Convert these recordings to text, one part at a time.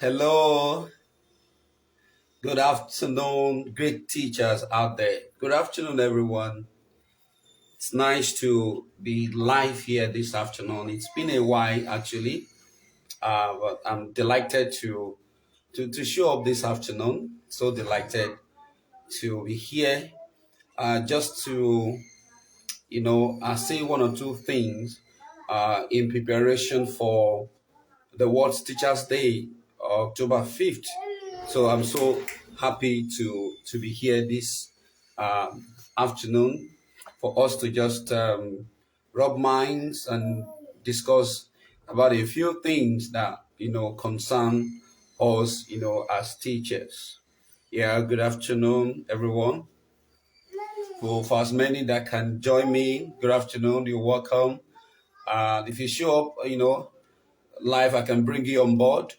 Hello, good afternoon, great teachers out there. Good afternoon, everyone. It's nice to be live here this afternoon. It's been a while, actually, but I'm delighted to show up this afternoon. So delighted to be here, just to say one or two things in preparation for the World Teachers Day, October 5th. So I'm so happy to be here this afternoon for us to just rub minds and discuss about a few things that concern us, as teachers. Yeah, good afternoon, everyone. For as many that can join me, good afternoon. You're welcome. If you show up, live, I can bring you on board.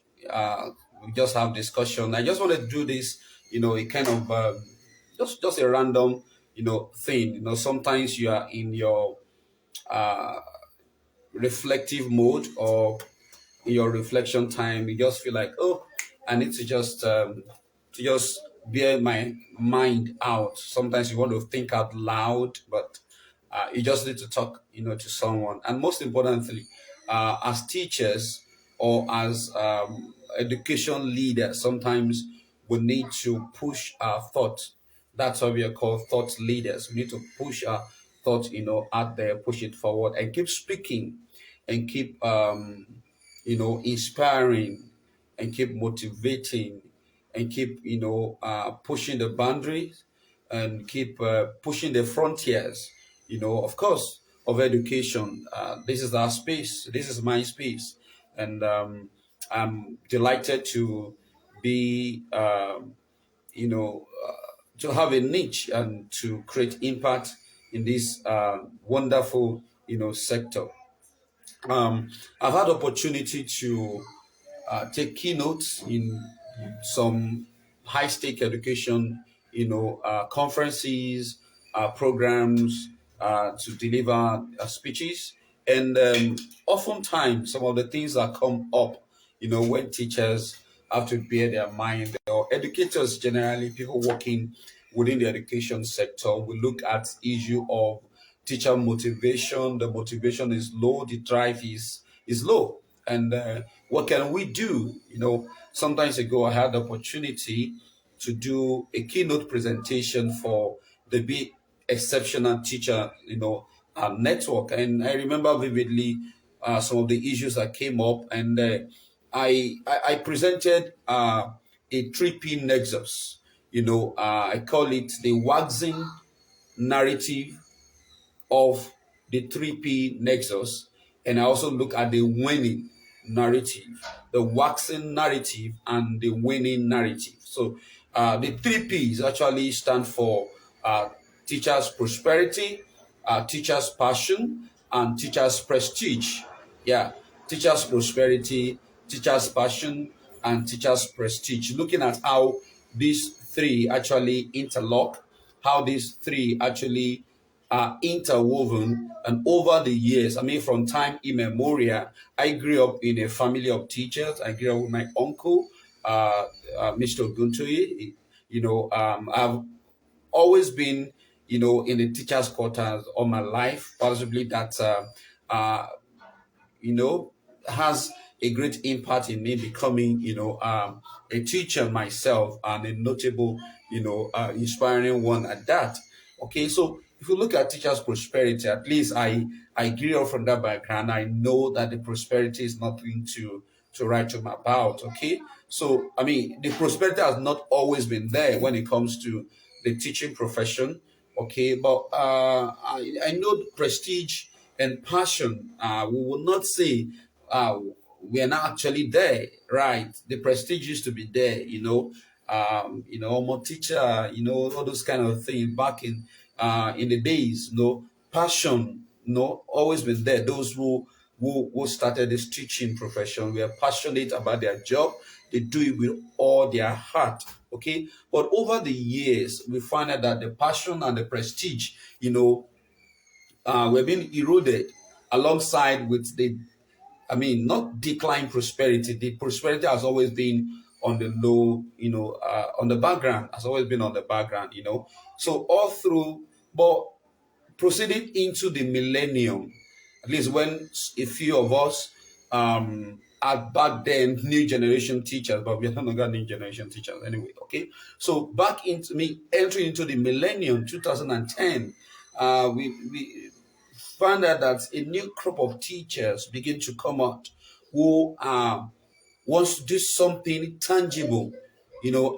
We just have discussion. I just want to do this, a kind of just a random, thing. Sometimes you are in your uh, reflective mode or in your reflection time. You just feel like, oh, I need to just bear my mind out. Sometimes you want to think out loud, but you just need to talk, to someone. And most importantly, as teachers or as education leaders, sometimes we need to push our thoughts. That's why we are called thought leaders. We need to push our thoughts, out there, push it forward, and keep speaking, and keep, inspiring, and keep motivating, and keep, pushing the boundaries, and keep pushing the frontiers, of course, of education. This is our space. This is my space, and I'm delighted to be, to have a niche and to create impact in this wonderful, sector. I've had opportunity to take keynotes in some high stake education, conferences, programs, to deliver speeches. And oftentimes, some of the things that come up, when teachers have to bear their mind, or educators generally, people working within the education sector, we look at issue of teacher motivation. The motivation is low, the drive is low, and what can we do? Sometimes ago I had the opportunity to do a keynote presentation for the Be Exceptional Teacher, network, and I remember vividly some of the issues that came up, and I presented a 3P nexus. I call it the waxing narrative of the 3P nexus, and I also look at the winning narrative, the waxing narrative, and the winning narrative. So the 3Ps actually stand for uh, teachers' prosperity, teachers' passion, and teachers' prestige. Yeah, teachers' prosperity, teachers' passion, and teachers' prestige. Looking at how these three actually interlock, how these three actually are interwoven, and over the years, I mean, from time immemorial, I grew up in a family of teachers. I grew up with my uncle, Mr. Guntoye. I've always been, in the teachers' quarters all my life. Possibly that, uh, you know, has a great impact in me becoming, a teacher myself, and a notable, inspiring one at that. Okay, so if you look at teachers' prosperity, at least I grew up from that background. I know that the prosperity is nothing to write home about. Okay, so I mean, the prosperity has not always been there when it comes to the teaching profession. Okay, but I know the prestige and passion. We will not say we are not actually there, right? The prestige used to be there, more teacher, all those kind of things back in the days, passion, always been there. Those who started this teaching profession were passionate about their job. They do it with all their heart. Okay, but over the years, we find out that the passion and the prestige, were being eroded alongside with the I mean, not decline prosperity. The prosperity has always been on the low, on the background, has always been on the background. So all through, but proceeding into the millennium, at least when a few of us are back then new generation teachers, but we are no longer new generation teachers anyway. Okay, so back into me entering into the millennium 2010, we found out that a new crop of teachers begin to come out who wants to do something tangible,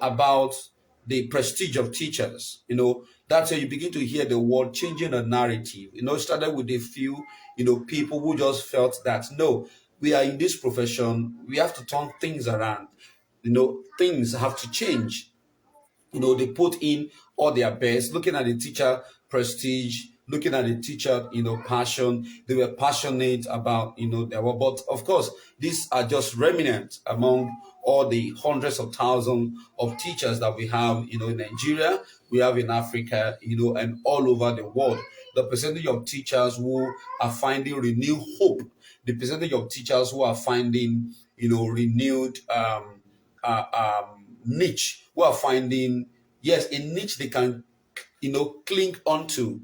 about the prestige of teachers. That's how you begin to hear the word changing the narrative. It started with a few, people who just felt that no, we are in this profession, we have to turn things around. Things have to change. They put in all their best, looking at the teacher prestige, looking at the teacher, passion. They were passionate about, their work. But of course, these are just remnants among all the hundreds of thousands of teachers that we have, in Nigeria, we have in Africa, and all over the world. The percentage of teachers who are finding renewed hope, the percentage of teachers who are finding, renewed niche, who are finding, yes, a niche they can, cling onto,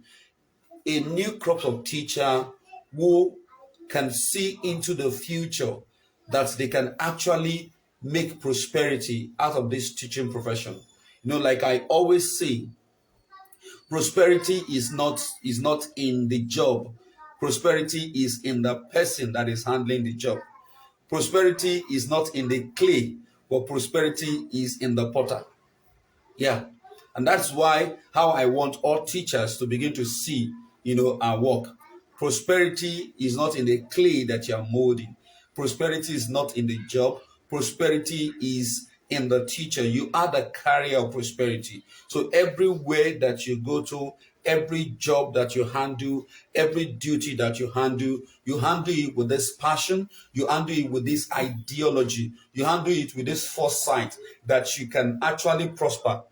a new crop of teacher who can see into the future, that they can actually make prosperity out of this teaching profession. Like I always say, prosperity is not in the job. Prosperity is in the person that is handling the job. Prosperity is not in the clay, but prosperity is in the potter. Yeah. And that's why how I want all teachers to begin to see, our work. Prosperity is not in the clay that you are molding. Prosperity is not in the job. Prosperity is in the teacher. You are the carrier of prosperity. So everywhere that you go to, every job that you handle, every duty that you handle it with this passion, you handle it with this ideology, you handle it with this foresight that you can actually prosper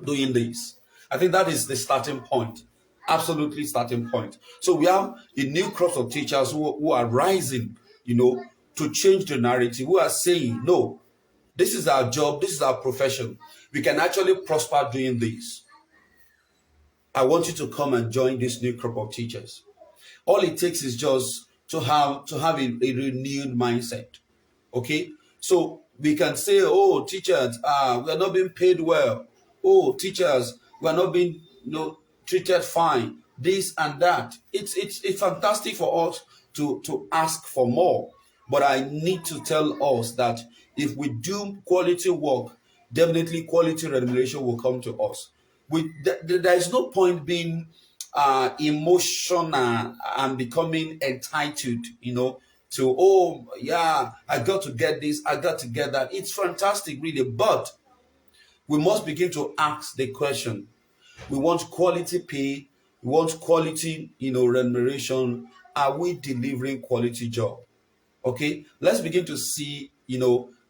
doing this. I think that is the starting point. Absolutely starting point. So we have a new crop of teachers who are rising, to change the narrative, who are saying, no, this is our job, this is our profession. We can actually prosper doing this. I want you to come and join this new crop of teachers. All it takes is just to have a renewed mindset. Okay, so we can say, oh, teachers, we are not being paid well. Oh, teachers, we are not being, treated fine. This and that. It's fantastic for us to ask for more, but I need to tell us that if we do quality work, definitely quality remuneration will come to us. There is no point being emotional and becoming entitled, to, oh, yeah, I got to get this, I got to get that. It's fantastic, really, but we must begin to ask the question. We want quality pay, we want quality, remuneration. Are we delivering quality job? Okay, let's begin to see,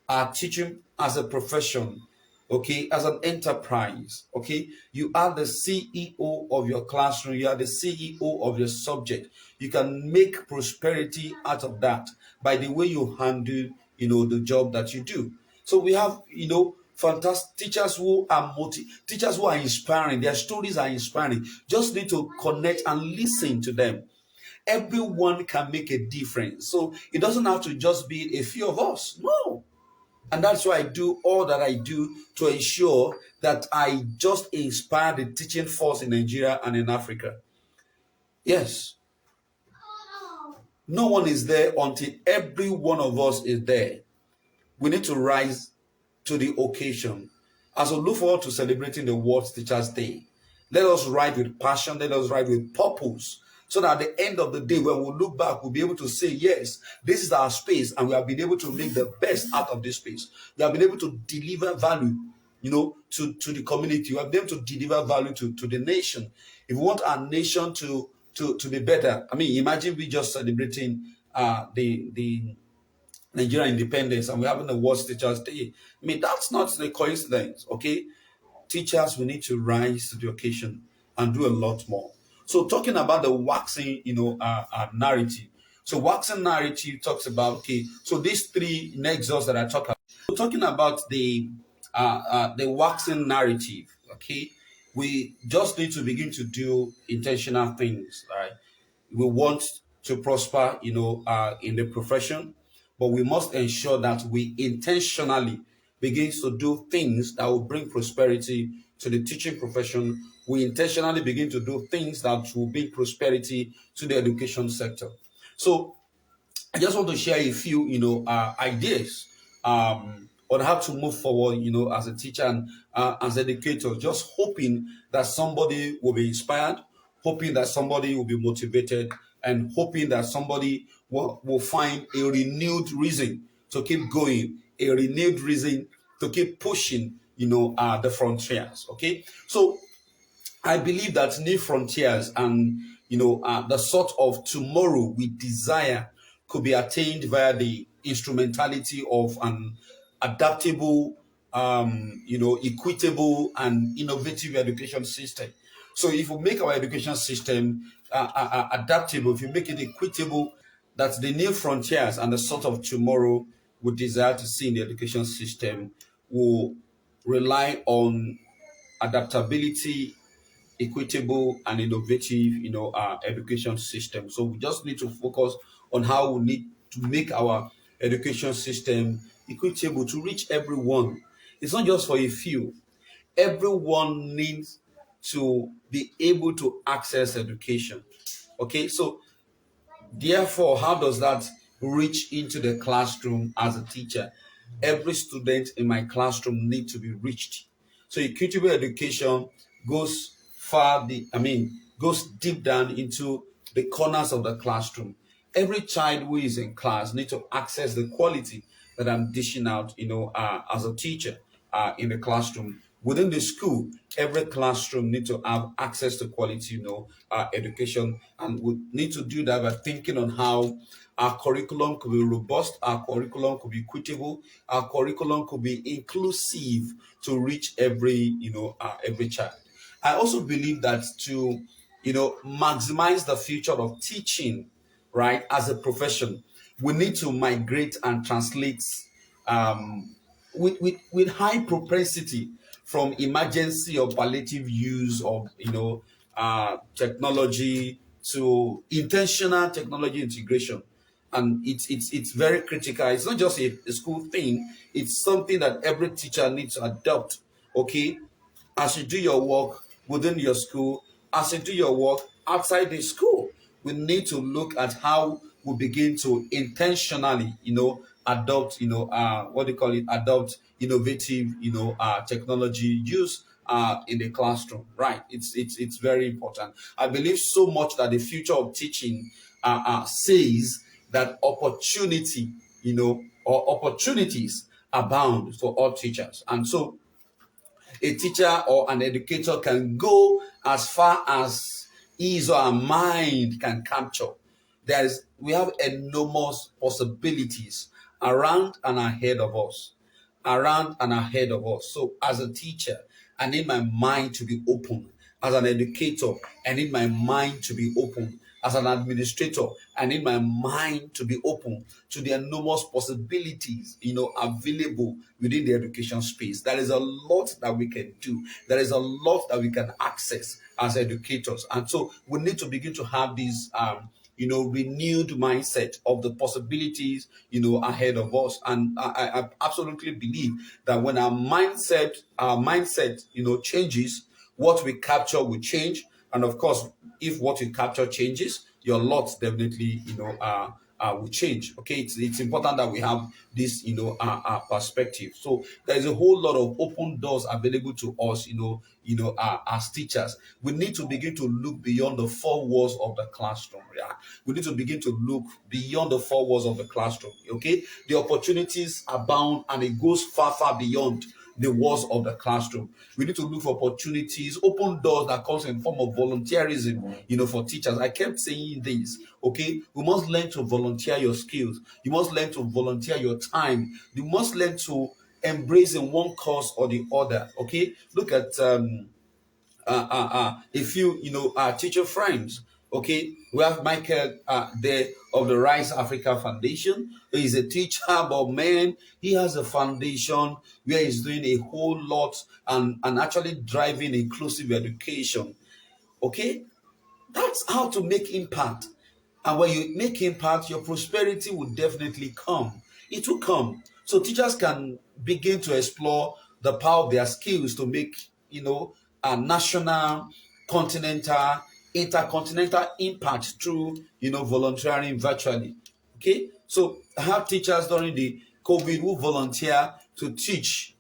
our teaching as a profession, okay, as an enterprise. Okay, you are the CEO of your classroom, you are the CEO of your subject. You can make prosperity out of that by the way you handle, the job that you do. So we have, fantastic teachers who are teachers who are inspiring. Their stories are inspiring. Just need to connect and listen to them. Everyone can make a difference. So it doesn't have to just be a few of us. No. And that's why I do all that I do to ensure that I just inspire the teaching force in Nigeria and in Africa. Yes. No one is there until every one of us is there. We need to rise to the occasion. As we look forward to celebrating the World Teachers Day, let us ride with passion, let us ride with purpose, so that at the end of the day, when we look back, we'll be able to say, yes, this is our space, and we have been able to make the best out of this space. We have been able to deliver value, to the community. We have been able to deliver value to the nation. If we want our nation to be better, I mean, imagine we just celebrating the Nigerian independence and we're having the World Teachers Day. I mean, that's not a coincidence, okay? Teachers, we need to rise to the occasion and do a lot more. So talking about the waxing, narrative, So waxing narrative talks about, okay, so these three nexus that I talk about, we're talking about the waxing narrative. Okay, we just need to begin to do intentional things. Right, we want to prosper, in the profession, but we must ensure that we intentionally begin to do things that will bring prosperity to the teaching profession. We intentionally begin to do things that will bring prosperity to the education sector. So I just want to share a few, ideas on how to move forward, as a teacher and as educator. Just hoping that somebody will be inspired, hoping that somebody will be motivated, and hoping that somebody will find a renewed reason to keep going, a renewed reason to keep pushing, the frontiers. Okay, so I believe that new frontiers and the sort of tomorrow we desire could be attained via the instrumentality of an adaptable, equitable and innovative education system. So if we make our education system adaptable, if you make it equitable, that's the new frontiers and the sort of tomorrow we desire to see in the education system will rely on adaptability, equitable and innovative, education system. So we just need to focus on how we need to make our education system equitable to reach everyone. It's not just for a few. Everyone needs to be able to access education. Okay, so therefore, how does that reach into the classroom as a teacher? Every student in my classroom need to be reached. So equitable education goes goes deep down into the corners of the classroom. Every child who is in class need to access the quality that I'm dishing out, as a teacher in the classroom. Within the school, every classroom need to have access to quality, education, and we need to do that by thinking on how our curriculum could be robust, our curriculum could be equitable, our curriculum could be inclusive to reach every child. I also believe that to maximize the future of teaching, right, as a profession, we need to migrate and translate with high propensity from emergency or palliative use of technology to intentional technology integration. And it's very critical. It's not just a school thing, it's something that every teacher needs to adopt. Okay, as you do your work within your school, as you do your work outside the school, we need to look at how we begin to intentionally, adopt, what do you call it, adopt innovative, technology use in the classroom. Right? It's very important. I believe so much that the future of teaching says that opportunity, or opportunities abound for all teachers, and so a teacher or an educator can go as far as his or her mind can capture. We have enormous possibilities around and ahead of us. Around and ahead of us. So as a teacher, I need my mind to be open. As an educator, I need my mind to be open. As an administrator, I need my mind to be open to the enormous possibilities, available within the education space. There is a lot that we can do. There is a lot that we can access as educators. And so we need to begin to have these renewed mindset of the possibilities, ahead of us. And I absolutely believe that when our mindset, changes, what we capture will change. And of course, if what you capture changes, your lot definitely, will change. Okay, it's important that we have this, perspective. So there is a whole lot of open doors available to us, as teachers. We need to begin to look beyond the four walls of the classroom. Yeah, we need to begin to look beyond the four walls of the classroom. Okay, the opportunities abound, and it goes far, far beyond the walls of the classroom. We need to look for opportunities, open doors that comes in form of volunteerism, for teachers. I kept saying this, okay? We must learn to volunteer your skills. You must learn to volunteer your time. You must learn to embrace in one cause or the other, okay? Look at a few, teacher friends. Okay, we have Michael there of the Rise Africa Foundation. He's a teacher, but man, he has a foundation where he's doing a whole lot and actually driving inclusive education. Okay, that's how to make impact. And when you make impact, your prosperity will definitely come. It will come. So teachers can begin to explore the power of their skills to make, a national, continental, intercontinental impact through, volunteering virtually. Okay. So I have teachers during the COVID who volunteer to teach,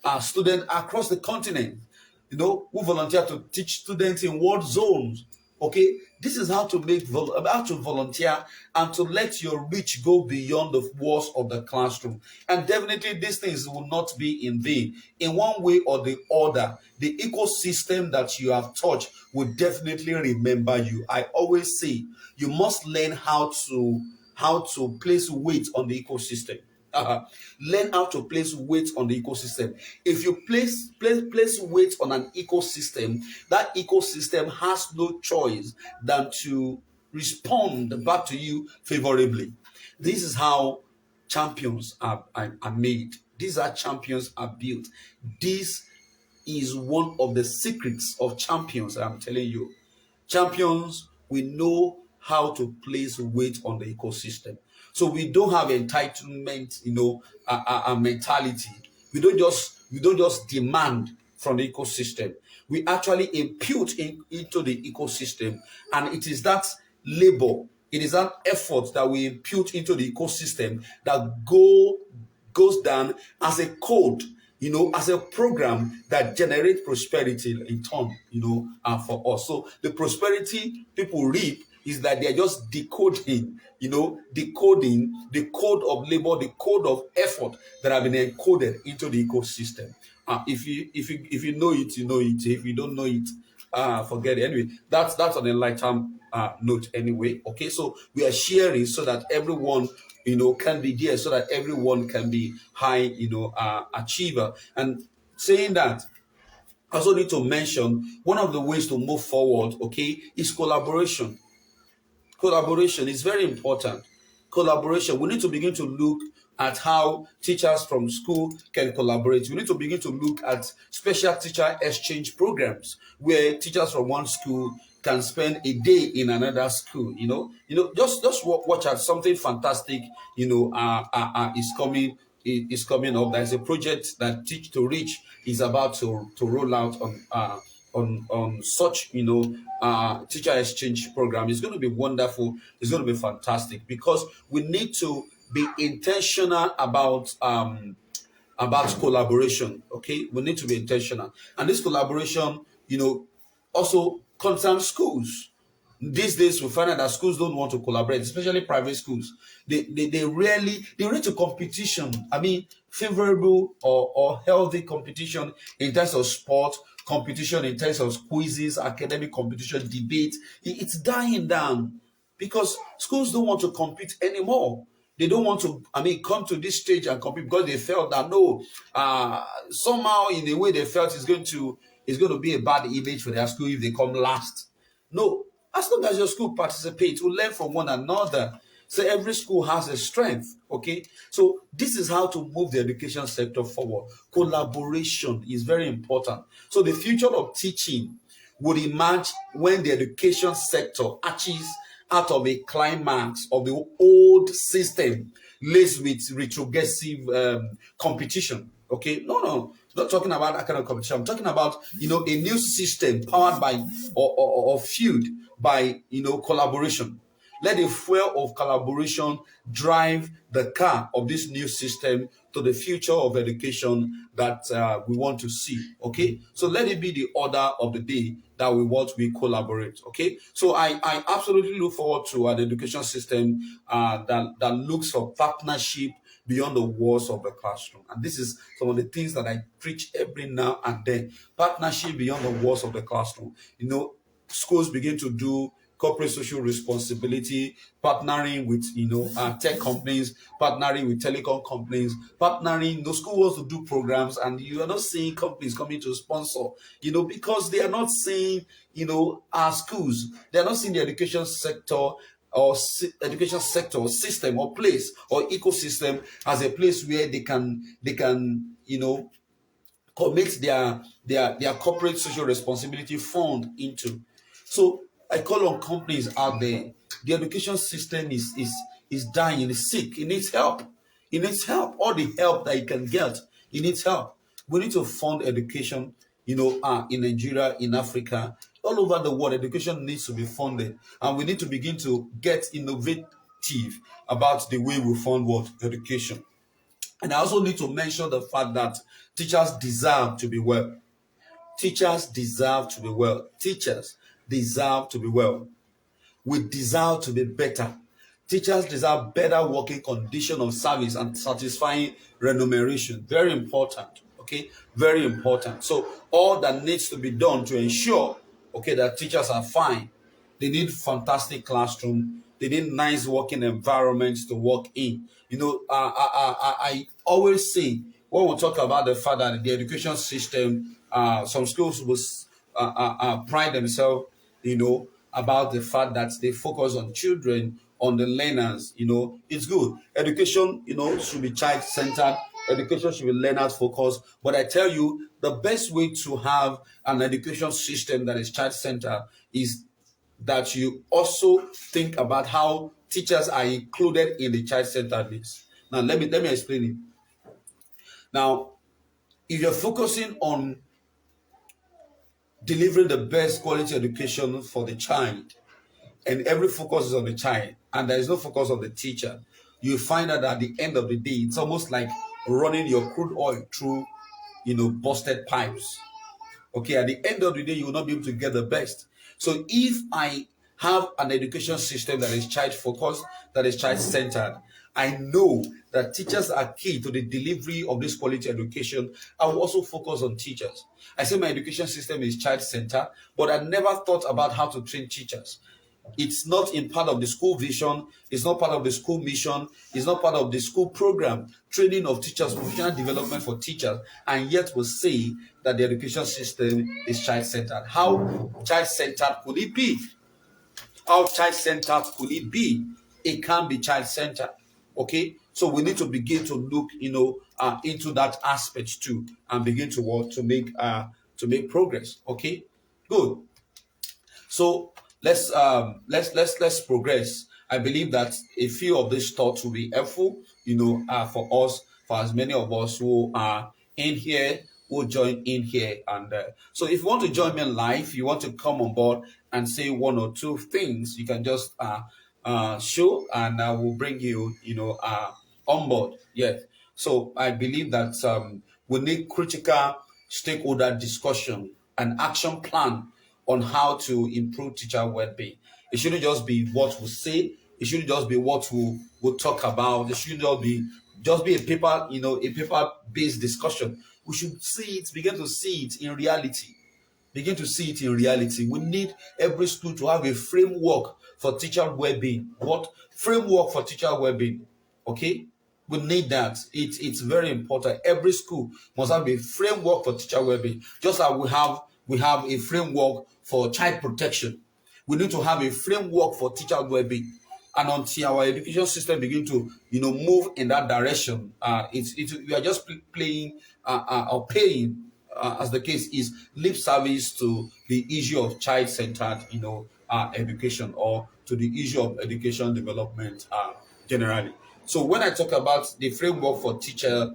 our students across the continent, who volunteer to teach students in war zones. Okay, this is how to how to volunteer and to let your reach go beyond the walls of the classroom. And definitely, these things will not be in vain. In one way or the other, the ecosystem that you have touched will definitely remember you. I always say you must learn how to place weight on the ecosystem. Learn how to place weight on the ecosystem. If you place weight on an ecosystem, that ecosystem has no choice than to respond back to you favorably. This is how champions are made. These are champions are built. This is one of the secrets of champions. I'm telling you, champions, we know how to place weight on the ecosystem. So we don't have entitlement, a mentality. We don't just demand from the ecosystem. We actually impute into the ecosystem, and it is that labor, it is that effort that we impute into the ecosystem that goes down as a code, as a program that generates prosperity in turn, for us. So the prosperity people reap is that they're just decoding the code of labor, the code of effort that have been encoded into the ecosystem. If you know it, you know it. If you don't know it, forget it. Anyway, that's on a lighter note anyway. Okay, so we are sharing so that everyone can be there, so that everyone can be high achiever. And saying that, I also need to mention one of the ways to move forward, okay, is collaboration. Collaboration is very important. Collaboration. We need to begin to look at how teachers from school can collaborate. We need to begin to look at special teacher exchange programs where teachers from one school can spend a day in another school. Just watch out, something fantastic. Is coming up. There's a project that Teach to Reach is about to roll out on such teacher exchange program. It's going to be wonderful. It's going to be fantastic because we need to be intentional about collaboration. Okay, we need to be intentional, and this collaboration, also concerns schools. These days, we find out that schools don't want to collaborate, especially private schools. They rarely to competition. I mean, favorable or healthy competition in terms of sport, competition in terms of quizzes, academic competition, debate. It's dying down because schools don't want to compete anymore. They don't want to, come to this stage and compete because they felt that no, somehow in a way they felt it's going to be a bad image for their school if they come last. No, as long as your school participates, we learn from one another. So every school has a strength. Okay, so this is how to move the education sector forward. Collaboration is very important. So the future of teaching would emerge when the education sector achieves out of a climax of the old system laced with retrogressive competition. Okay, no, not talking about that kind of competition. I'm talking about a new system powered by or fueled by collaboration. Let the fuel of collaboration drive the car of this new system to the future of education that we want to see. Okay, so let it be the order of the day that we collaborate. Okay, so I absolutely look forward to an education system that looks for partnership beyond the walls of the classroom. And this is some of the things that I preach every now and then. Partnership beyond the walls of the classroom. Schools begin to do corporate social responsibility, partnering with tech companies, partnering with telecom companies, partnering. The school wants to do programs, and you are not seeing companies coming to sponsor. Because they are not seeing our schools. They are not seeing the education sector or education sector or system or place or ecosystem as a place where they can commit their corporate social responsibility fund into. So I call on companies out there. The education system is dying, is sick. It needs help. It needs help. All the help that it can get, it needs help. We need to fund education, in Nigeria, in Africa, all over the world. Education needs to be funded, and we need to begin to get innovative about the way we fund what education. And I also need to mention the fact that teachers deserve to be well. Teachers deserve to be well. Teachers deserve to be well. We deserve to be better. Teachers deserve better working condition of service and satisfying remuneration. Very important. Okay, very important. So all that needs to be done to ensure, that teachers are fine. They need fantastic classroom. They need nice working environments to work in. I always say when we talk about the fact that the education system, some schools will pride themselves, about the fact that they focus on children, on the learners. It's good. Education, should be child-centered. Education should be learner-focused. But I tell you, the best way to have an education system that is child-centered is that you also think about how teachers are included in the child-centeredness. Now, let me explain it. Now, if you're focusing on delivering the best quality education for the child, and every focus is on the child, and there is no focus on the teacher, you find out that at the end of the day, it's almost like running your crude oil through, busted pipes. Okay, at the end of the day, you will not be able to get the best. So if I have an education system that is child focused, that is child centered, I know that teachers are key to the delivery of this quality education. I will also focus on teachers. I say my education system is child centered, but I never thought about how to train teachers. It's not in part of the school vision. It's not part of the school mission. It's not part of the school program. Training of teachers, professional development for teachers, and yet we'll say that the education system is child-centered. How child-centered could it be? How child-centered could it be? It can be child-centered. Okay, so we need to begin to look, into that aspect too, and begin to work to make progress. Okay, good. So let's progress. I believe that a few of these thoughts will be helpful, for us, for as many of us who are in here, who join in here. And so if you want to join me live, you want to come on board and say one or two things, you can just show, and I will bring you, on board. Yes. So I believe that we need critical stakeholder discussion and action plan on how to improve teacher well-being. It shouldn't just be what we say. It shouldn't just be what we'll talk about. It shouldn't just be a paper-based discussion. We should begin to see it in reality. Begin to see it in reality. We need every school to have a framework for teacher well-being. What framework for teacher well-being? Okay, we need that. It's very important. Every school must have a framework for teacher well-being. Just like we have a framework for child protection. We need to have a framework for teacher well-being. And until our education system begin to move in that direction, we are just playing or paying, as the case is, lip service to the issue of child-centered education, or to the issue of education development generally. So when I talk about the framework for teacher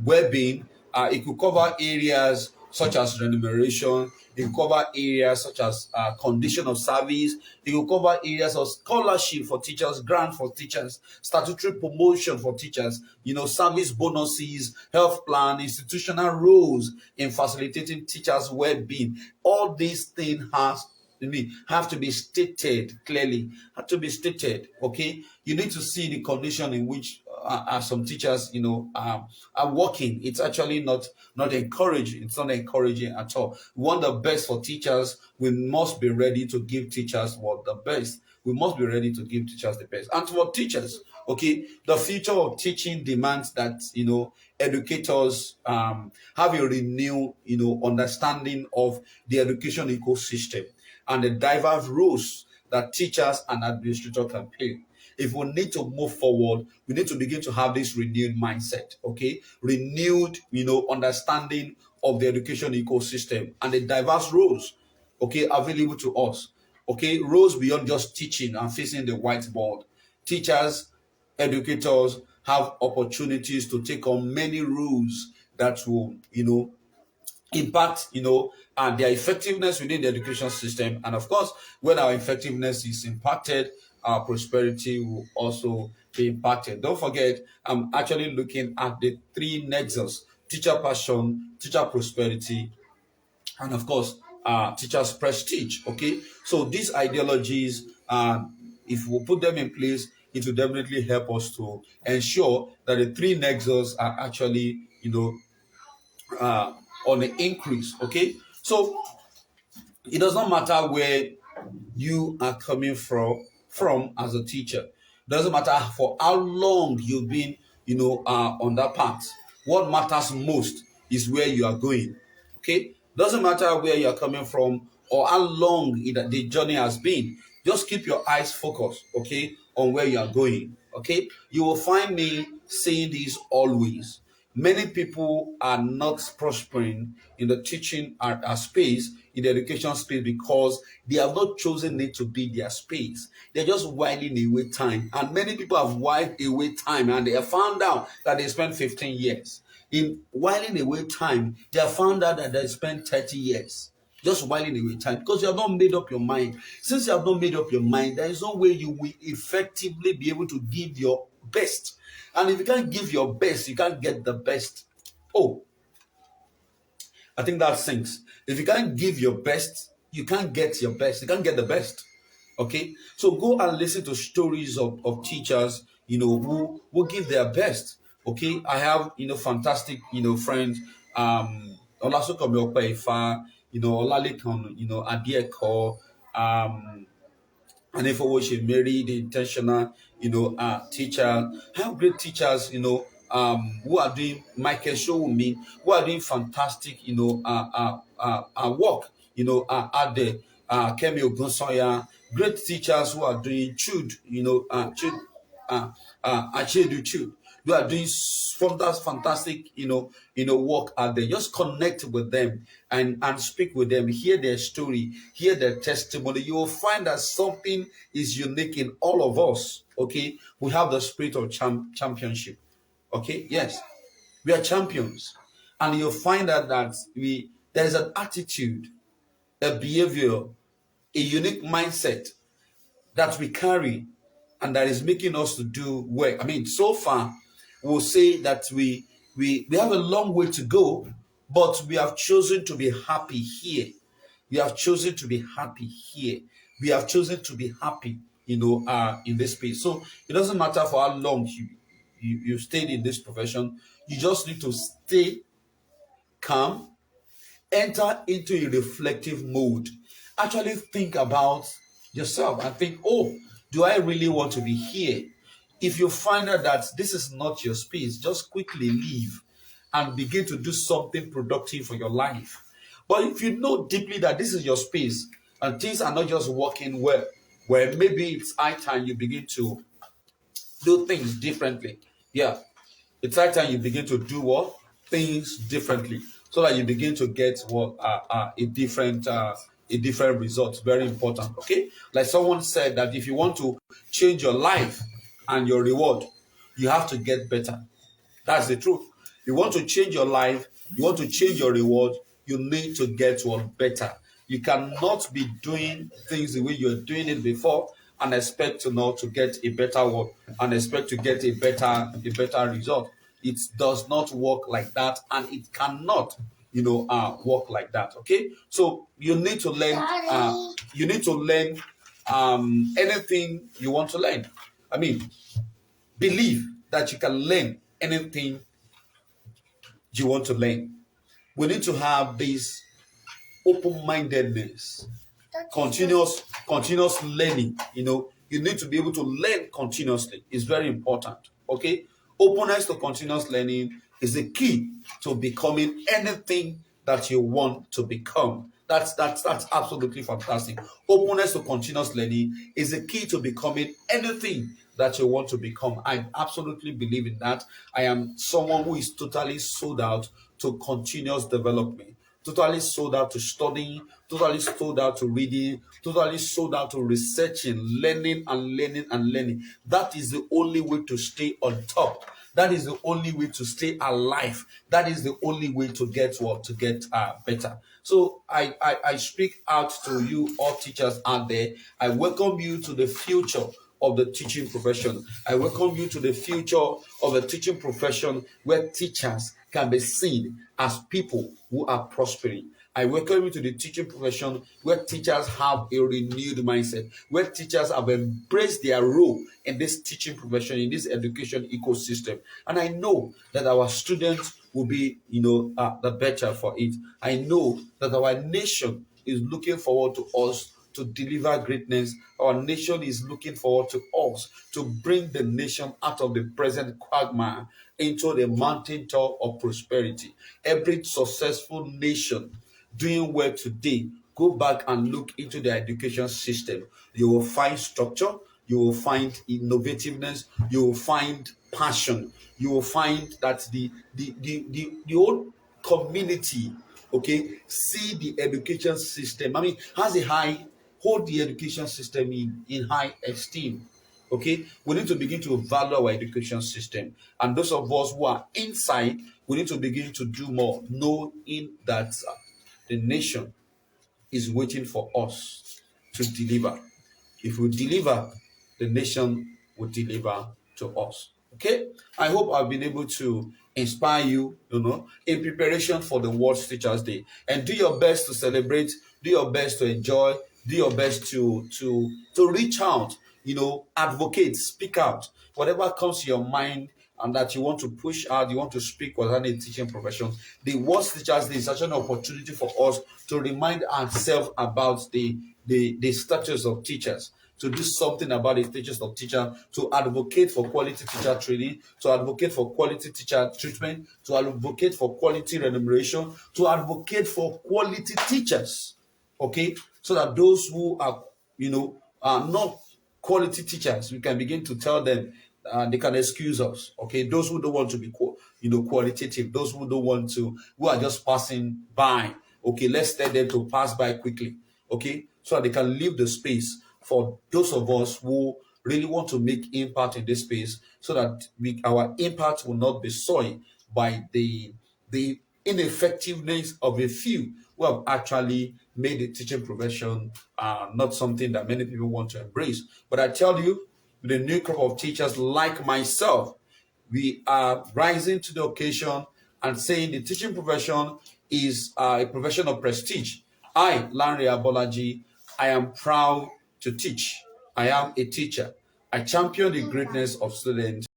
well-being, it could cover areas such as remuneration. It will cover areas such as condition of service. It will cover areas of scholarship for teachers, grant for teachers, statutory promotion for teachers, service bonuses, health plan, institutional roles in facilitating teachers' well-being. All these things have to be stated clearly. Have to be stated. Okay, you need to see the condition in which as some teachers, are working. It's actually not encouraging. It's not encouraging at all. We want the best for teachers. We must be ready to give teachers what the best. We must be ready to give teachers the best. And for teachers, okay, the future of teaching demands that educators have a renewed understanding of the education ecosystem and the diverse roles that teachers and administrators can play. If we need to move forward, we need to begin to have this renewed mindset, okay? Renewed, understanding of the education ecosystem and the diverse roles, okay, available to us, okay? Roles beyond just teaching and facing the whiteboard. Teachers, educators have opportunities to take on many roles that will, impact their effectiveness within the education system. And of course, when our effectiveness is impacted, our prosperity will also be impacted. Don't forget, I'm actually looking at the three nexus: teacher passion, teacher prosperity, and of course teachers prestige. Okay, so these ideologies, if we put them in place, it will definitely help us to ensure that the three nexus are actually uh, on the increase. Okay, so it does not matter where you are coming from as a teacher. Doesn't matter for how long you've been on that path. What matters most is where you are going. Okay, doesn't matter where you are coming from or how long the journey has been. Just keep your eyes focused, okay, on where you are going. Okay, you will find me saying this always. Many people are not prospering in the teaching space, in the education space, because they have not chosen it to be their space. They're just whiling away time. And many people have whiled away time and they have found out that they spent 15 years. In whiling away time, they have found out that they spent 30 years. Just whiling away time because you have not made up your mind. Since you have not made up your mind, there is no way you will effectively be able to give your best. And if you can't give your best, you can't get the best. Oh, I think that sinks. If you can't give your best, you can't get your best. You can't get the best. Okay, so go and listen to stories of teachers, who give their best. Okay, I have fantastic friends, Olasokomi Okpeifa, Olalekan, Adieko, and if we marry the intentional, teacher, have great teachers, who are doing Michael Showumi, who are doing fantastic, work, out there. Kemi Ogunsoya, great teachers who are doing Chud, Achedu Chud. You are doing fantastic, work out there. Just connect with them and speak with them, hear their story, hear their testimony. You will find that something is unique in all of us. Okay, we have the spirit of championship. Okay, yes, we are champions, and you'll find out that there is an attitude, a behavior, a unique mindset that we carry and that is making us to do work. I mean, so far, we'll say that we have a long way to go, but we have chosen to be happy here. We have chosen to be happy here. We have chosen to be happy, in this space. So it doesn't matter for how long you stayed in this profession. You just need to stay calm, enter into a reflective mode. Actually think about yourself and think, oh, do I really want to be here? If you find out that this is not your space, just quickly leave and begin to do something productive for your life. But if you know deeply that this is your space and things are not just working well, where maybe it's high time you begin to do things differently. Yeah, it's high time you begin to do what? Things differently, so that you begin to get what a different result. Very important. Okay, like someone said that if you want to change your life and your reward, you have to get better. That's the truth. You want to change your life, you want to change your reward, you need to get one better. You cannot be doing things the way you're doing it before and expect to know to get a better one and expect to get a better result. It does not work like that, and it cannot, work like that. Okay, so you need to learn. You need to learn anything you want to learn. I mean, believe. that you can learn anything you want to learn. We need to have this open-mindedness, continuous learning. You need to be able to learn continuously. It's very important. Okay, openness to continuous learning is the key to becoming anything that you want to become. That's absolutely fantastic. Openness to continuous learning is the key to becoming anything that you want to become. I absolutely believe in that. I am someone who is totally sold out to continuous development, totally sold out to studying, totally sold out to reading, totally sold out to researching, learning and learning and learning. That is the only way to stay on top. That is the only way to stay alive. That is the only way to get what to get better. So I speak out to you, all teachers out there. I welcome you to the future of the teaching profession. I welcome you to the future of the teaching profession where teachers can be seen as people who are prospering. I welcome you to the teaching profession where teachers have a renewed mindset, where teachers have embraced their role in this teaching profession, in this education ecosystem. And I know that our students will be, the better for it. I know that our nation is looking forward to us to deliver greatness. Our nation is looking forward to us to bring the nation out of the present quagmire into the mountaintop of prosperity. Every successful nation doing well today, go back and look into the education system. You will find structure, you will find innovativeness, you will find passion, you will find that the whole community, okay, see the education system. I mean, has a high hold the education system in high esteem. Okay, we need to begin to value our education system, and those of us who are inside, we need to begin to do more, knowing that the nation is waiting for us to deliver. If we deliver, the nation will deliver to us. Okay, I hope I've been able to inspire you, in preparation for the World Teachers Day. And do your best to celebrate, do your best to enjoy, do your best to reach out, advocate, speak out, whatever comes to your mind and that you want to push out, you want to speak concerning the teaching profession. The World Teachers Day is such an opportunity for us to remind ourselves about the status of teachers, to do something about the status of teachers, to advocate for quality teacher training, to advocate for quality teacher treatment, to advocate for quality remuneration, to advocate for quality teachers. Okay, so that those who are not quality teachers, we can begin to tell them they can excuse us. Okay, those who don't want to be qualitative, those who don't want to, who are just passing by. Okay, let's tell them to pass by quickly. Okay, so that they can leave the space for those of us who really want to make impact in this space, so that our impact will not be soiled by the ineffectiveness of a few who have actually made the teaching profession not something that many people want to embrace. But I tell you, with a new crop of teachers like myself, we are rising to the occasion and saying the teaching profession is a profession of prestige. I, Lanre Abolaji, I am proud to teach. I am a teacher. I champion the greatness of students